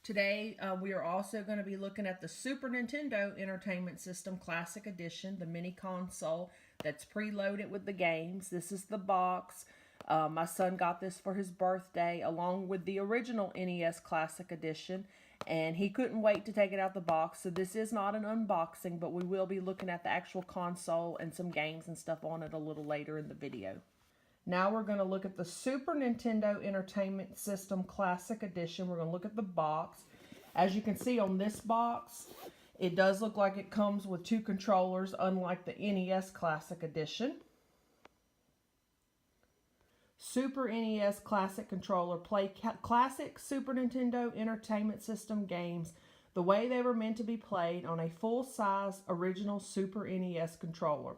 Today, we are also going to be looking at the Super Nintendo Entertainment System Classic Edition, the mini console that's preloaded with the games. This is the box. My son got this for his birthday along with the original NES Classic Edition, and he couldn't wait to take it out the box. So this is not an unboxing, but we will be looking at the actual console and some games and stuff on it a little later in the video. Now we're going to look at the Super Nintendo Entertainment System Classic Edition. We're going to look at the box. As you can see on this box, it does look like it comes with two controllers, unlike the NES Classic Edition. Super NES Classic Controller. Play classic Super Nintendo Entertainment System games the way they were meant to be played on a full-size original Super NES controller.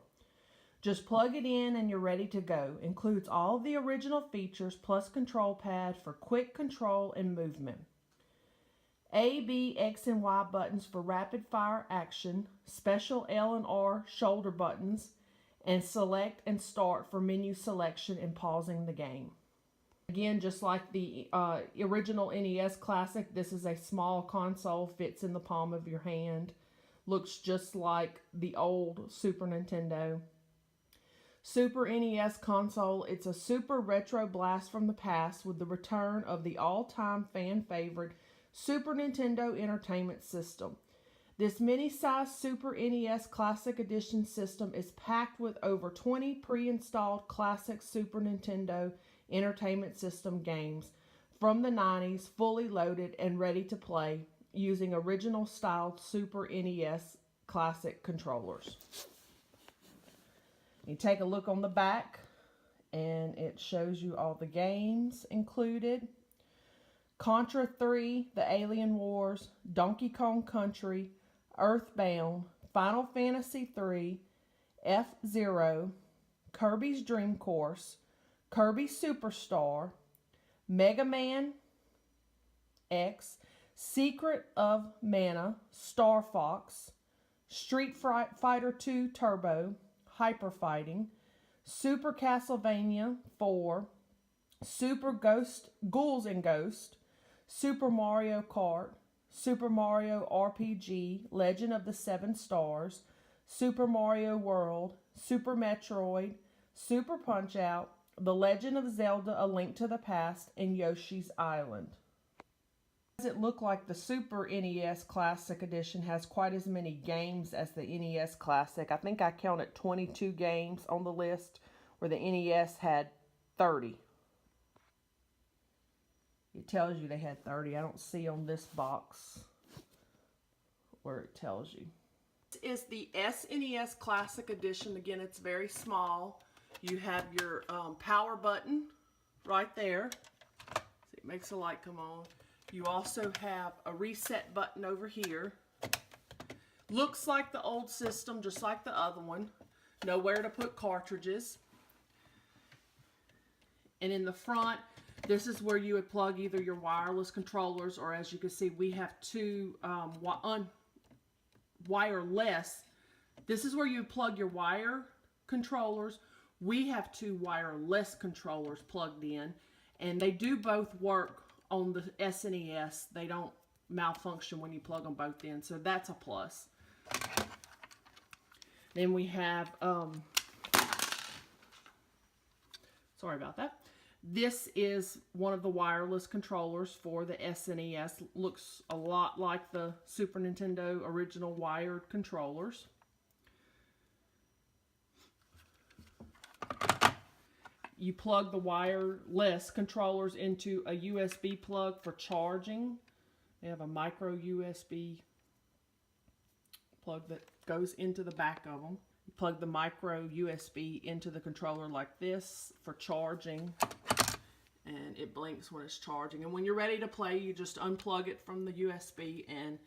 Just plug it in and you're ready to go. Includes all the original features plus control pad for quick control and movement. A, B, X, and Y buttons for rapid fire action. Special L and R shoulder buttons. And select and start for menu selection and pausing the game. Again, just like the original NES Classic, this is a small console, fits in the palm of your hand. Looks just like the old Super Nintendo. Super NES console, it's a super retro blast from the past with the return of the all-time fan favorite Super Nintendo Entertainment System. This mini-sized Super NES Classic Edition system is packed with over 20 pre-installed classic Super Nintendo Entertainment System games from the 90s, fully loaded and ready to play using original styled Super NES Classic controllers. You take a look on the back and it shows you all the games included. Contra 3, The Alien Wars, Donkey Kong Country, Earthbound, Final Fantasy 3, F-Zero, Kirby's Dream Course, Kirby Superstar, Mega Man X, Secret of Mana, Star Fox, Street Fighter 2 Turbo, Hyper Fighting, Super Castlevania 4, Super Ghouls and Ghosts, Super Mario Kart, Super Mario RPG, Legend of the Seven Stars, Super Mario World, Super Metroid, Super Punch-Out, The Legend of Zelda: A Link to the Past, and Yoshi's Island. Does it look like the Super NES Classic Edition has quite as many games as the NES Classic? I think I counted 22 games on the list, where the NES had 30. It tells you they had 30. I don't see on this box where it tells you. This is the SNES Classic Edition. Again, it's very small. You have your power button right there. See, it makes the light come on. You also have a reset button over here. Looks like the old system, just like the other one. Nowhere to put cartridges. And in the front, this is where you would plug either your wireless controllers, or as you can see, we have two wireless. This is where you plug your wire controllers. We have two wireless controllers plugged in, and they do both work on the SNES. They don't malfunction when you plug them both in, so that's a plus. Then we have, sorry about that. This is one of the wireless controllers for the SNES. Looks a lot like the Super Nintendo original wired controllers. You plug the wireless controllers into a USB plug for charging. They have a micro USB plug that goes into the back of them. You plug the micro USB into the controller like this for charging, and it blinks when it's charging. And when you're ready to play, you just unplug it from the USB and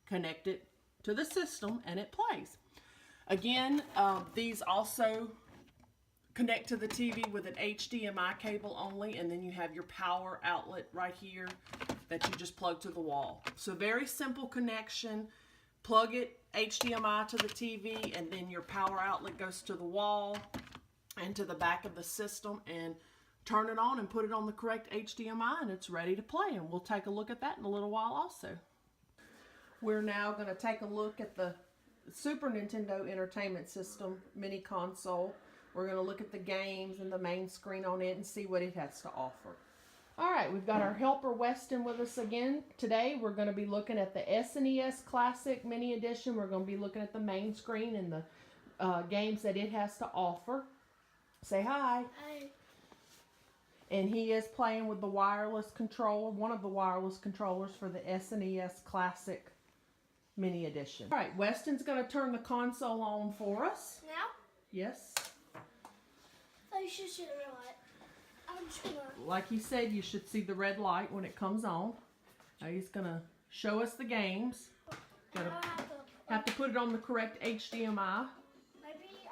connect it to the system, and it plays. Again, these also connect to the TV with an HDMI cable only, and then you have your power outlet right here that you just plug to the wall. So very simple connection. Plug it HDMI to the TV, and then your power outlet goes to the wall and to the back of the system, and turn it on and put it on the correct HDMI, and it's ready to play. And we'll take a look at that in a little while also. We're now going to take a look at the Super Nintendo Entertainment System mini console. We're going to look at the games and the main screen on it and see what it has to offer. Alright, we've got our helper Weston with us again. Today we're going to be looking at the SNES Classic Mini Edition. We're going to be looking at the main screen and the games that it has to offer. Say hi. Hi. And he is playing with the wireless controller, one of the wireless controllers for the SNES Classic Mini Edition. Alright, Weston's going to turn the console on for us. Now? Yes. Oh, you should see the red light. I'm just gonna... Like he said, you should see the red light when it comes on. Now he's going to show us the games. Have to put it on the correct HDMI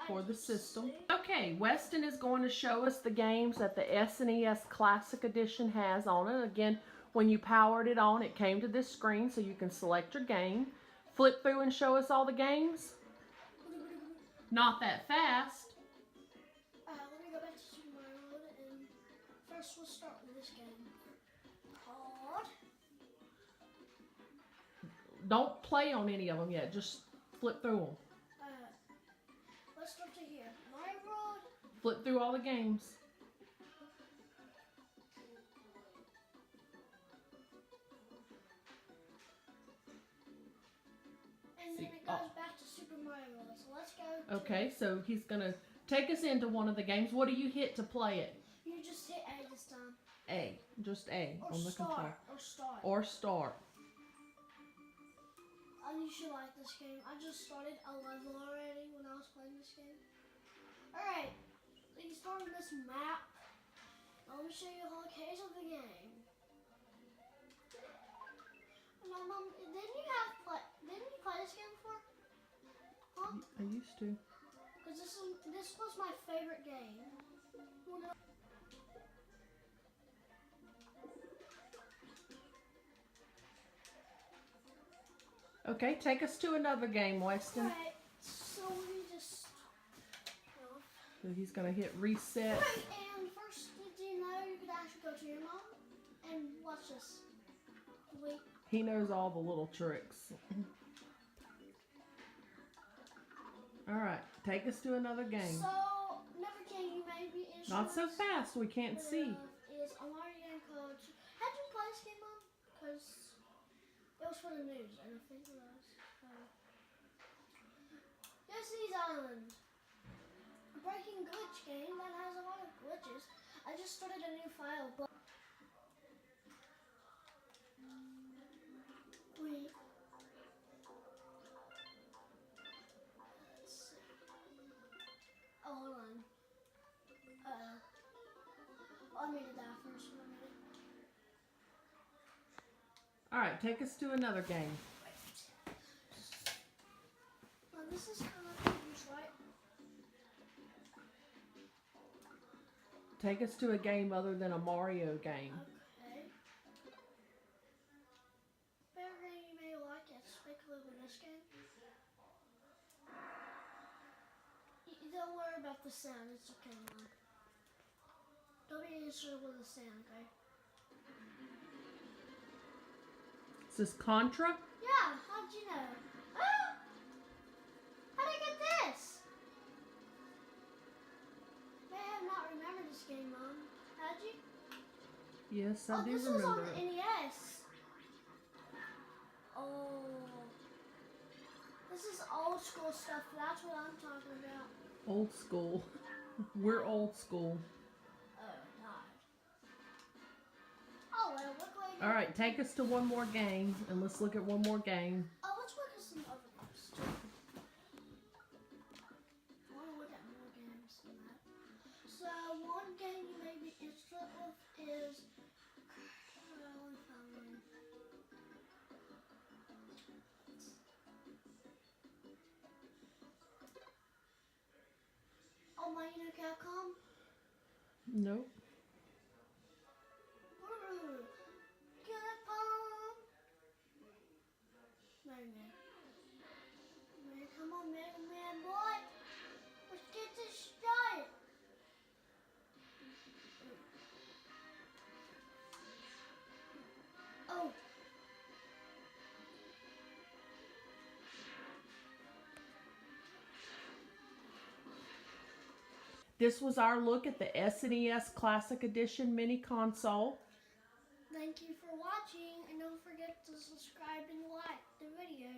for the system. Okay, Weston is going to show us the games that the SNES Classic Edition has on it. Again, when you powered it on, it came to this screen so you can select your game. Flip through and show us all the games. Not that fast. Let me go back to Super Mario World, and first we'll start with this game called... Don't play on any of them yet. Just flip through them. Let's start to here. Mario World. Flip through all the games. And then it goes back to Super Mario World. So let's go. Okay, so he's going to take us into one of the games. What do you hit to play it? You just hit A this time. A. Just A Or on the controller. Or start. Or start. You should like this game. I just started a level already when I was playing this game. Alright, so you start on this map. Now let me show you the whole case of the game. Mom, didn't you play this game before? Huh? I used to. Because this was my favorite game. Okay, take us to another game, Weston. Alright, so we just... So he's going to hit reset. Right, and first, did you know you could actually go to your mom and watch this? Wait. He knows all the little tricks. Alright, take us to another game. So, another game you may be interested in. Not so fast, we can't see. Is a Mario game called... How'd you play this game, Mom? Because it was for the news, and I think it was... Yoshi's Island. A breaking glitch game that has a lot of glitches. I just started a new file, but... Wait. Let's see. Oh, hold on. I made it that first for a minute. Alright, take us to another game. Well, this is kind of confused, right? Take us to a game other than a Mario game. Okay. Favorite game you may like is speculative in this game. Don't worry about the sound, it's okay, Mom. Don't be interested with the sound, okay? Is this Contra? Yeah, how'd you know? Ah! How'd I get this? May have not remembered this game, Mom. How'd you? Yes, I do this was on remember the it. NES. Oh. This is old school stuff. That's what I'm talking about. Old school. We're old school. Oh, God. Oh, well, look like... Alright, take us to one more game, and let's look at one more game. Oh, let's look at some other games, too. I want to look at more games than that. So, one game you may be interested with is... let me find one. Oh, my, you know Capcom? Nope. Ooh, Capcom! Mega Man. Man, come on, Mega Man, boy! Let's get this started! This was our look at the SNES Classic Edition Mini Console. Thank you for watching, and don't forget to subscribe and like the video.